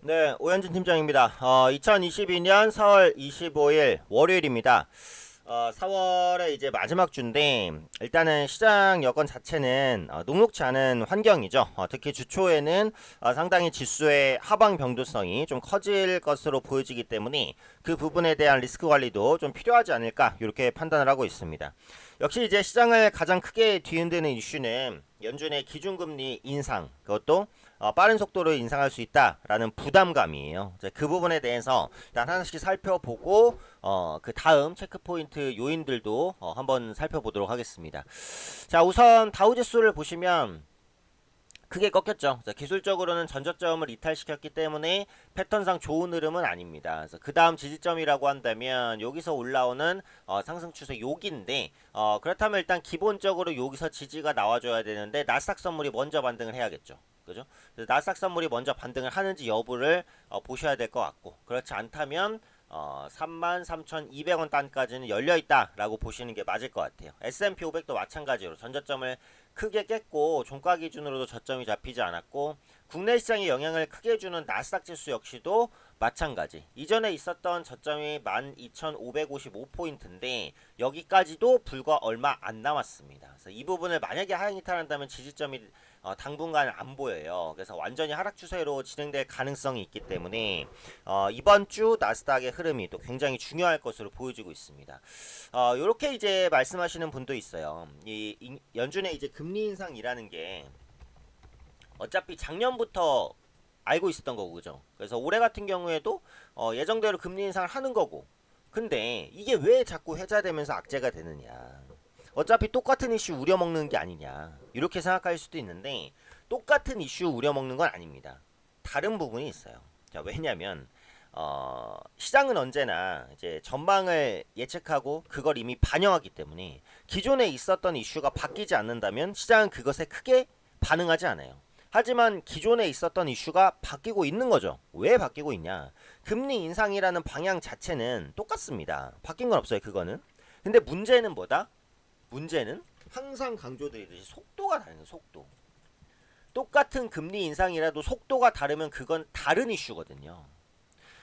네, 오현진 팀장입니다. 2022년 4월 25일 월요일입니다. 4월의 이제 마지막 주인데 일단은 시장 여건 자체는 녹록지 않은 환경이죠. 특히 주초에는 상당히 지수의 하방 변동성이 좀 커질 것으로 보여지기 때문에 그 부분에 대한 리스크 관리도 좀 필요하지 않을까 이렇게 판단을 하고 있습니다. 역시 이제 시장을 가장 크게 뒤흔드는 이슈는 연준의 기준금리 인상, 그것도 빠른 속도로 인상할 수 있다라는 부담감이에요. 그 부분에 대해서 일단 하나씩 살펴보고 그 다음 체크포인트 요인들도 한번 살펴보도록 하겠습니다. 자, 우선 다우지수를 보시면 크게 꺾였죠. 기술적으로는 전저점을 이탈시켰기 때문에 패턴상 좋은 흐름은 아닙니다. 그래서 그 다음 지지점이라고 한다면 여기서 올라오는 상승 추세 여기인데 그렇다면 일단 기본적으로 여기서 지지가 나와줘야 되는데 나스닥 선물이 먼저 반등을 해야겠죠. 그죠? 그래서 나스닥 선물이 먼저 반등을 하는지 여부를 보셔야 될 것 같고, 그렇지 않다면 33,200원 단까지는 열려있다라고 보시는 게 맞을 것 같아요. S&P 500도 마찬가지로 전저점을 크게 깼고 종가 기준으로도 저점이 잡히지 않았고, 국내 시장에 영향을 크게 주는 나스닥 지수 역시도 마찬가지. 이전에 있었던 저점이 12,555포인트인데 여기까지도 불과 얼마 안 남았습니다. 그래서 이 부분을 만약에 하향 이탈한다면 지지점이 당분간 안 보여요. 그래서 완전히 하락 추세로 진행될 가능성이 있기 때문에 이번 주 나스닥의 흐름이 또 굉장히 중요할 것으로 보여지고 있습니다. 이렇게 이제 말씀하시는 분도 있어요. 이 연준의 이제 금리 인상이라는 게 어차피 작년부터 알고 있었던 거고, 그죠? 그래서 올해 같은 경우에도 예정대로 금리 인상을 하는 거고, 근데 이게 왜 자꾸 회자되면서 악재가 되느냐? 어차피 똑같은 이슈 우려먹는 게 아니냐, 이렇게 생각할 수도 있는데 똑같은 이슈 우려먹는 건 아닙니다. 다른 부분이 있어요. 자, 왜냐면 시장은 언제나 이제 전망을 예측하고 그걸 이미 반영하기 때문에 기존에 있었던 이슈가 바뀌지 않는다면 시장은 그것에 크게 반응하지 않아요. 하지만 기존에 있었던 이슈가 바뀌고 있는 거죠. 왜 바뀌고 있냐? 금리 인상이라는 방향 자체는 똑같습니다. 바뀐 건 없어요, 그거는. 근데 문제는 뭐다? 문제는 항상 강조드리듯이 속도가 다른 거예요, 속도. 똑같은 금리 인상이라도 속도가 다르면 그건 다른 이슈거든요.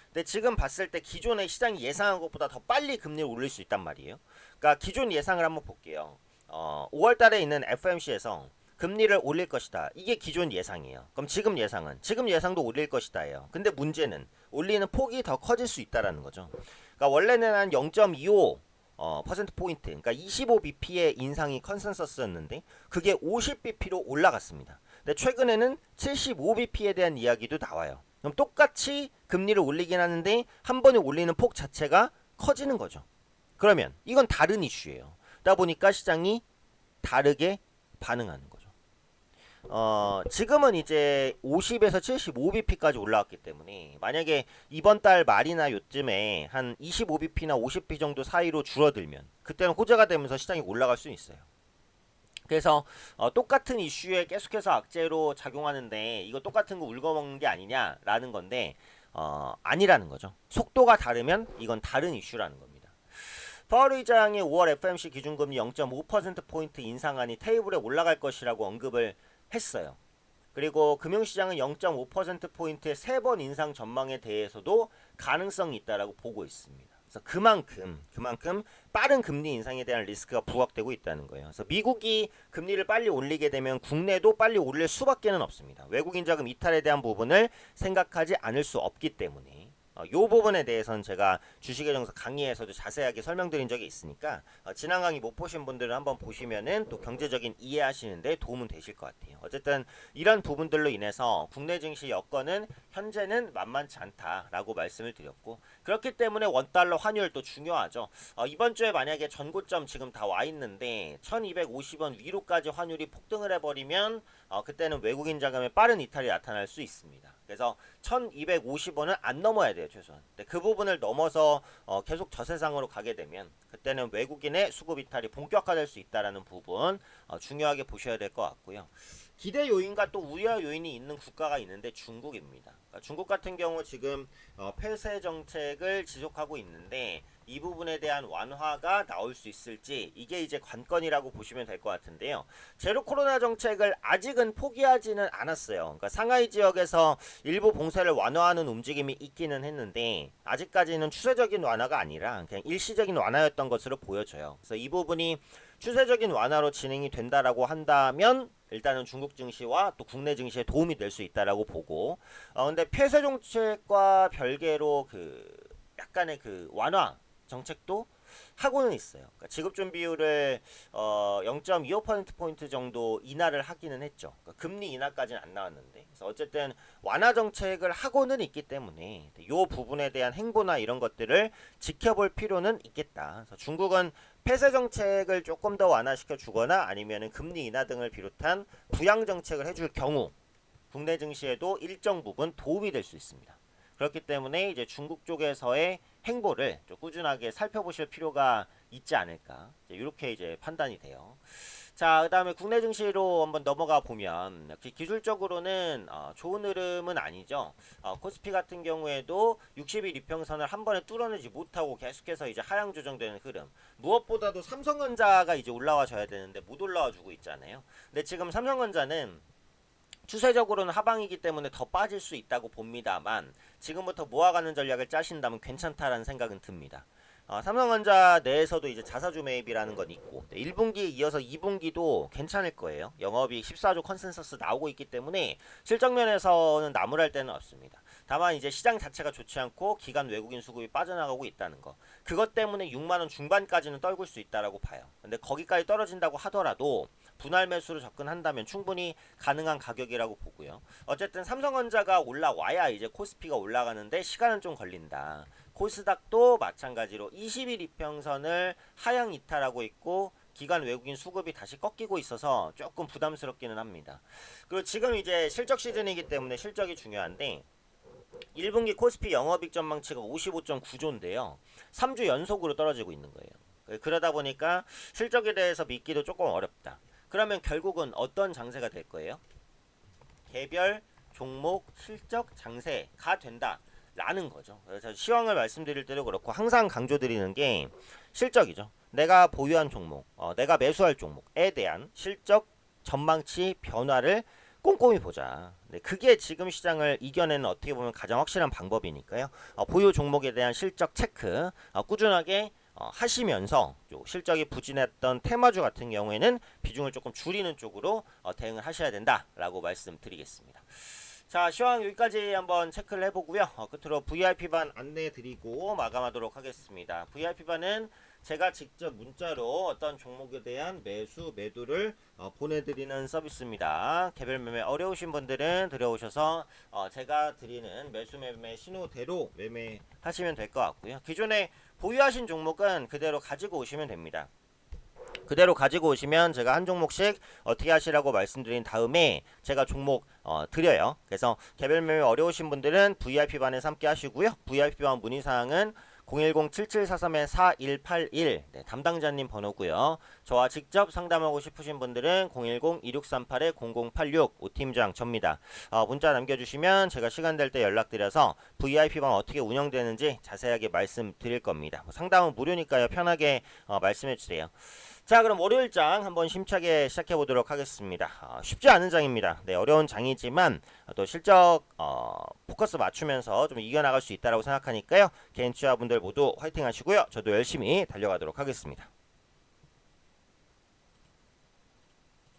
근데 지금 봤을 때 기존의 시장이 예상한 것보다 더 빨리 금리를 올릴 수 있단 말이에요. 그러니까 기존 예상을 한번 볼게요. 5월 달에 있는 FMC에서 금리를 올릴 것이다. 이게 기존 예상이에요. 그럼 지금 예상은? 지금 예상도 올릴 것이다예요. 근데 문제는 올리는 폭이 더 커질 수 있다라는 거죠. 그러니까 원래는 한 0.25 퍼센트 포인트, 그러니까 25bp의 인상이 컨센서스였는데 그게 50bp로 올라갔습니다. 근데 최근에는 75bp에 대한 이야기도 나와요. 그럼 똑같이 금리를 올리긴 하는데 한 번에 올리는 폭 자체가 커지는 거죠. 그러면 이건 다른 이슈예요. 그러다 보니까 시장이 다르게 반응하는 거죠. 지금은 이제 50에서 75bp까지 올라왔기 때문에 만약에 이번 달 말이나 요쯤에 한 25bp나 50bp 정도 사이로 줄어들면 그때는 호재가 되면서 시장이 올라갈 수 있어요. 그래서 똑같은 이슈에 계속해서 악재로 작용하는데 이거 똑같은 거 울거먹는 게 아니냐라는 건데 아니라는 거죠. 속도가 다르면 이건 다른 이슈라는 겁니다. 파월 의장의 5월 FMC 기준금리 0.5%포인트 인상안이 테이블에 올라갈 것이라고 언급을 했어요. 그리고 금융시장은 0.5%포인트의 3번 인상 전망에 대해서도 가능성이 있다라고 보고 있습니다. 그래서 그만큼 빠른 금리 인상에 대한 리스크가 부각되고 있다는 거예요. 그래서 미국이 금리를 빨리 올리게 되면 국내도 빨리 올릴 수밖에는 없습니다. 외국인 자금 이탈에 대한 부분을 생각하지 않을 수 없기 때문에 이 부분에 대해서는 제가 주식의 정석 강의에서도 자세하게 설명드린 적이 있으니까 지난 강의 못 보신 분들은 한번 보시면은 또 경제적인 이해하시는데 도움은 되실 것 같아요. 어쨌든 이런 부분들로 인해서 국내 증시 여건은 현재는 만만치 않다라고 말씀을 드렸고, 그렇기 때문에 원달러 환율도 중요하죠. 이번 주에 만약에 전고점 지금 다 와 있는데 1250원 위로까지 환율이 폭등을 해버리면 그때는 외국인 자금의 빠른 이탈이 나타날 수 있습니다. 그래서 1250원을 안 넘어야 돼요, 최소한. 근데 그 부분을 넘어서 계속 저세상으로 가게 되면 그때는 외국인의 수급 이탈이 본격화될 수 있다는 부분 중요하게 보셔야 될 것 같고요. 기대 요인과 또 우려 요인이 있는 국가가 있는데 중국입니다. 그러니까 중국 같은 경우 지금 폐쇄 정책을 지속하고 있는데 이 부분에 대한 완화가 나올 수 있을지 이게 이제 관건이라고 보시면 될 것 같은데요. 제로 코로나 정책을 아직은 포기하지는 않았어요. 그러니까 상하이 지역에서 일부 봉쇄를 완화하는 움직임이 있기는 했는데 아직까지는 추세적인 완화가 아니라 그냥 일시적인 완화였던 것으로 보여져요. 그래서 이 부분이 추세적인 완화로 진행이 된다라고 한다면 일단은 중국 증시와 또 국내 증시에 도움이 될 수 있다라고 보고 근데 폐쇄 정책과 별개로 그 약간의 그 완화 정책도 하고는 있어요. 그러니까 지급 준비율을 0.25%포인트 정도 인하를 하기는 했죠. 그러니까 금리 인하까지는 안 나왔는데. 그래서 어쨌든 완화 정책을 하고는 있기 때문에 이 부분에 대한 행보나 이런 것들을 지켜볼 필요는 있겠다. 그래서 중국은 폐쇄 정책을 조금 더 완화시켜 주거나 아니면 금리 인하 등을 비롯한 부양 정책을 해줄 경우 국내 증시에도 일정 부분 도움이 될 수 있습니다. 그렇기 때문에 이제 중국 쪽에서의 행보를 좀 꾸준하게 살펴보실 필요가 있지 않을까 이렇게 이제 판단이 돼요. 자, 그다음에 국내 증시로 한번 넘어가 보면 기술적으로는 좋은 흐름은 아니죠. 코스피 같은 경우에도 60일 이평선을 한 번에 뚫어내지 못하고 계속해서 이제 하향 조정되는 흐름. 무엇보다도 삼성전자가 이제 올라와 줘야 되는데 못 올라와 주고 있잖아요. 근데 지금 삼성전자는 추세적으로는 하방이기 때문에 더 빠질 수 있다고 봅니다만 지금부터 모아가는 전략을 짜신다면 괜찮다라는 생각은 듭니다. 삼성전자 내에서도 이제 자사주 매입이라는 건 있고 1분기에 이어서 2분기도 괜찮을 거예요. 영업이익 14조 컨센서스 나오고 있기 때문에 실적 면에서는 나무랄 데는 없습니다. 다만 이제 시장 자체가 좋지 않고 기관 외국인 수급이 빠져나가고 있다는 거. 그것 때문에 6만 원 중반까지는 떨굴 수 있다라고 봐요. 근데 거기까지 떨어진다고 하더라도 분할 매수로 접근한다면 충분히 가능한 가격이라고 보고요. 어쨌든 삼성전자가 올라와야 이제 코스피가 올라가는데 시간은 좀 걸린다. 코스닥도 마찬가지로 20일 이평선을 하향 이탈하고 있고 기관 외국인 수급이 다시 꺾이고 있어서 조금 부담스럽기는 합니다. 그리고 지금 이제 실적 시즌이기 때문에 실적이 중요한데 1분기 코스피 영업이익 전망치가 55.9조인데요. 3주 연속으로 떨어지고 있는 거예요. 그러다 보니까 실적에 대해서 믿기도 조금 어렵다. 그러면 결국은 어떤 장세가 될 거예요? 개별 종목 실적 장세가 된다. 라는 거죠. 그래서 시황을 말씀드릴 때도 그렇고 항상 강조드리는 게 실적이죠. 내가 보유한 종목, 내가 매수할 종목에 대한 실적 전망치 변화를 꼼꼼히 보자. 네, 그게 지금 시장을 이겨내는 어떻게 보면 가장 확실한 방법이니까요. 보유 종목에 대한 실적 체크 꾸준하게 하시면서 실적이 부진했던 테마주 같은 경우에는 비중을 조금 줄이는 쪽으로 대응을 하셔야 된다라고 말씀드리겠습니다. 자, 시황 여기까지 한번 체크를 해보고요. 끝으로 VIP반 안내드리고 마감하도록 하겠습니다. VIP반은 제가 직접 문자로 어떤 종목에 대한 매수, 매도를 보내드리는 서비스입니다. 개별 매매 어려우신 분들은 들어오셔서 제가 드리는 매수, 매매 신호대로 매매하시면 될 것 같고요. 기존에 보유하신 종목은 그대로 가지고 오시면 됩니다. 그대로 가지고 오시면 제가 한 종목씩 어떻게 하시라고 말씀드린 다음에 제가 종목 드려요. 그래서 개별 매매 어려우신 분들은 VIP반에서 함께 하시고요. VIP반 문의사항은 010-7743-4181 네, 담당자님 번호고요. 저와 직접 상담하고 싶으신 분들은 010-2638-0086 오팀장 접니다. 문자 남겨주시면 제가 시간 될 때 연락드려서 VIP방 어떻게 운영되는지 자세하게 말씀드릴 겁니다. 상담은 무료니까요. 편하게 말씀해주세요. 자, 그럼 월요일장 한번 심차게 시작해 보도록 하겠습니다. 쉽지 않은 장입니다. 네, 어려운 장이지만 또 실적 포커스 맞추면서 좀 이겨나갈 수 있다고 생각하니까요. 개인 투자분들 모두 화이팅 하시고요. 저도 열심히 달려가도록 하겠습니다.